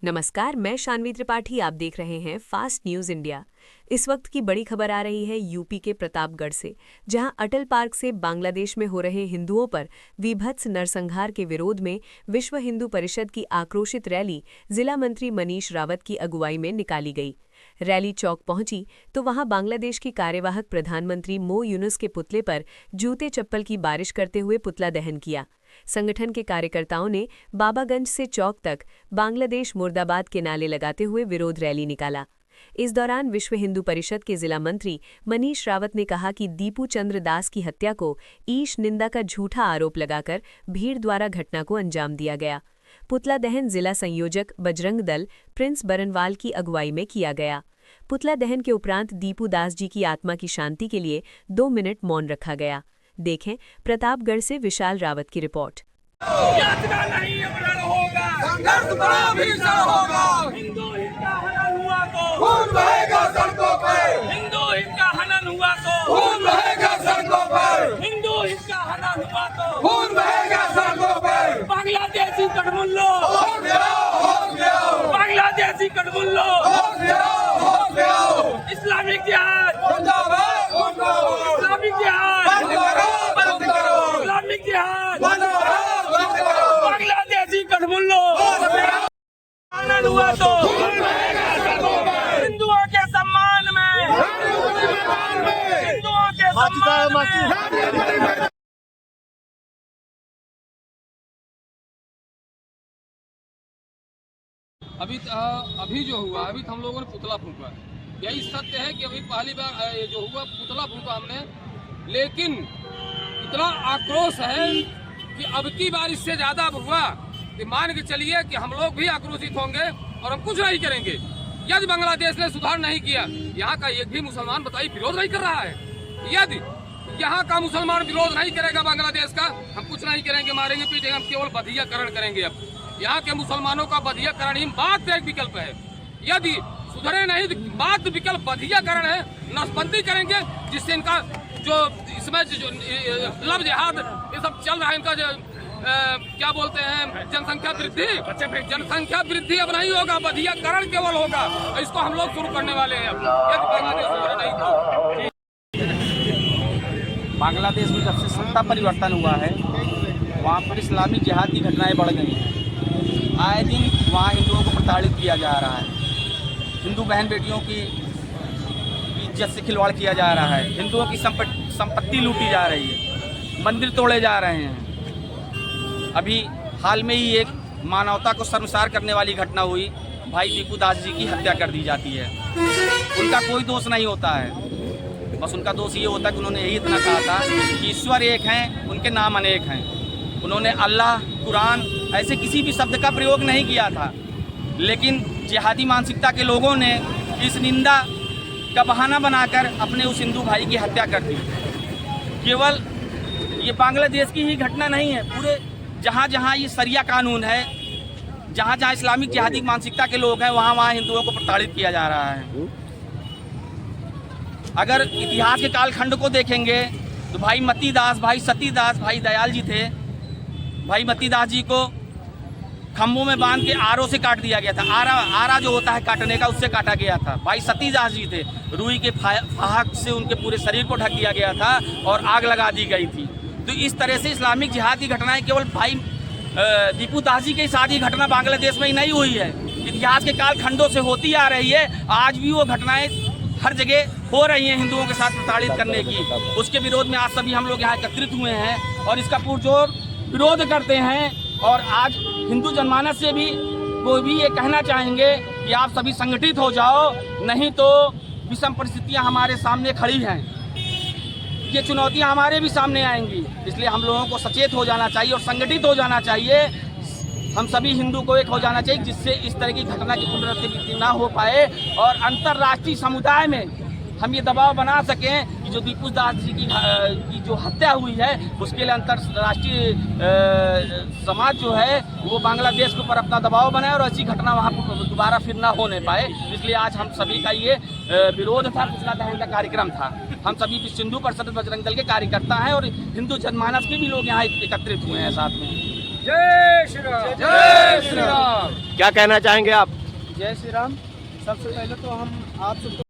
नमस्कार, मैं शान्वी त्रिपाठी। आप देख रहे हैं फास्ट न्यूज इंडिया। इस वक्त की बड़ी खबर आ रही है यूपी के प्रतापगढ़ से, जहां अटल पार्क से बांग्लादेश में हो रहे हिंदुओं पर विभत्स नरसंहार के विरोध में विश्व हिंदू परिषद की आक्रोशित रैली जिला मंत्री मनीष रावत की अगुवाई में निकाली गई। रैली चौक पहुंची तो वहां बांग्लादेश के कार्यवाहक प्रधानमंत्री मो यूनुस के पुतले पर जूते चप्पल की बारिश करते हुए पुतला दहन किया। संगठन के कार्यकर्ताओं ने बाबागंज से चौक तक बांग्लादेश मुर्दाबाद के नारे लगाते हुए विरोध रैली निकाला। इस दौरान विश्व हिंदू परिषद के जिला मंत्री मनीष रावत ने कहा कि दीपू चंद्र दास की हत्या को ईश निंदा का झूठा आरोप लगाकर भीड़ द्वारा घटना को अंजाम दिया गया। पुतला दहन जिला संयोजक बजरंग दल प्रिंस बरनवाल की अगुवाई में किया गया। पुतला दहन के उपरांत दीपू दास जी की आत्मा की शांति के लिए 2 मिनट मौन रखा गया। देखें प्रतापगढ़ से विशाल रावत की रिपोर्ट। संघर्ष बड़ा भीषण होगा। हिंदू हित का हनन हुआ तो खून बहेगा सड़कों पर। हिंदू हित का हनन हुआ तो खून बहेगा सड़कों पर। हिंदू हित का हनन हुआ तो खून बहेगा सड़कों पर। बांग्लादेशी कठमुल्लो हो गया बांग्लादेशी कठमुल्लो हो गया इस्लामिक जिहाद जिंदाबाद जिंदाबाद। इस्लामिक जिहाद बंद करो इस्लामिक जिहाद बंद करो। बांग्लादेशी कठमुल्लो हनन हुआ तो हिंदुओं के सम्मान में हिंदुओं के सम्मान में अभी जो हुआ अभी हम लोगों ने पुतला फूंका। यही सत्य है कि अभी पहली बार ये जो हुआ पुतला फूंका हमने, लेकिन इतना आक्रोश है कि अब की बार इससे ज्यादा हुआ कि मान के चलिए कि हम लोग भी आक्रोशित होंगे और हम कुछ नहीं करेंगे यदि बांग्लादेश ने सुधार नहीं किया। यहाँ का एक भी मुसलमान बताइए विरोध नहीं कर रहा है। यदि यहाँ का मुसलमान विरोध नहीं करेगा बांग्लादेश का, हम कुछ नहीं करेंगे, मारेंगे पीटेंगे, हम केवल बधियाकरण करेंगे। अब यहाँ के मुसलमानों का बधियाकरण ही मात्र एक विकल्प है। यदि सुधरे नहीं तो मात्र विकल्प बधियाकरण है, नसबंदी करेंगे, जिससे इनका जो इसमें जो लव जिहाद ये सब चल रहा है, इनका जो क्या बोलते हैं जनसंख्या वृद्धि अब नहीं होगा, बधियाकरण केवल होगा। इसको हम लोग शुरू करने वाले हैं यदि बांग्लादेश सुधरे नहीं तो। बांग्लादेश में जब से सत्ता परिवर्तन हुआ है वहाँ पर इस्लामिक जिहाद की घटनाएं बढ़ गई हैं। आए दिन वहाँ हिंदुओं को प्रताड़ित किया जा रहा है, हिंदू बहन बेटियों की इज्जत से खिलवाड़ किया जा रहा है, हिंदुओं की संपत्ति लूटी जा रही है, मंदिर तोड़े जा रहे हैं। अभी हाल में ही एक मानवता को शर्मसार करने वाली घटना हुई, भाई दीपू दास जी की हत्या कर दी जाती है। उनका कोई दोष नहीं होता है, बस उनका दोष ये होता है कि उन्होंने यही इतना कहा था कि ईश्वर एक हैं, उनके नाम अनेक हैं। उन्होंने अल्लाह, कुरान ऐसे किसी भी शब्द का प्रयोग नहीं किया था, लेकिन जिहादी मानसिकता के लोगों ने इस निंदा का बहाना बनाकर अपने उस हिंदू भाई की हत्या कर दी। केवल ये बांग्लादेश की ही घटना नहीं है, पूरे जहाँ जहाँ ये शरिया कानून है, जहाँ जहाँ इस्लामिक जिहादी मानसिकता के लोग हैं, वहाँ वहाँ हिंदुओं को प्रताड़ित किया जा रहा है। अगर इतिहास के कालखंड को देखेंगे तो भाई मती दास, भाई सती दास, भाई दयाल जी थे। भाई मती दास जी को खम्भों में बांध के आरों से काट दिया गया था। आरा जो होता है काटने का, उससे काटा गया था। भाई सती दास जी थे, रुई के फाहक से उनके पूरे शरीर को ढक दिया गया था और आग लगा दी गई थी। तो इस तरह से इस्लामिक जिहाद की घटनाएं केवल भाई दीपू दास जी के साथ ही घटना बांग्लादेश में ही नहीं हुई है, इतिहास के काल खंडों से होती आ रही है। आज भी वो घटनाएं हर जगह हो रही हैं हिंदुओं के साथ प्रताड़ित करने की। उसके विरोध में आज सभी हम लोग यहाँ एकत्रित हुए हैं और इसका पुरजोर विरोध करते हैं। और आज हिंदू जनमानस से भी कोई भी ये कहना चाहेंगे कि आप सभी संगठित हो जाओ, नहीं तो विषम परिस्थितियाँ हमारे सामने खड़ी हैं, ये चुनौतियां हमारे भी सामने आएंगी। इसलिए हम लोगों को सचेत हो जाना चाहिए और संगठित हो जाना चाहिए। हम सभी हिंदू को एक हो जाना चाहिए, जिससे इस तरह की घटना की पुनरावृत्ति ना हो पाए और अंतर्राष्ट्रीय समुदाय में हम ये दबाव बना सकें कि जो दीपू दास जी की जो हत्या हुई है उसके लिए अंतर्राष्ट्रीय समाज जो है वो बांग्लादेश के ऊपर अपना दबाव बनाए और ऐसी घटना वहाँ पर दोबारा फिर ना होने पाए। इसलिए आज हम सभी का ये विरोध था, पुतला दहन का कार्यक्रम था। हम सभी विश्व हिंदू परिषद बजरंग दल के कार्यकर्ता हैं और हिंदू जनमानस के भी लोग यहाँ एकत्रित हुए हैं साथ में। जय श्री राम, जय श्री राम। क्या कहना चाहेंगे आप? जय श्री राम। सबसे पहले तो हम आप सबको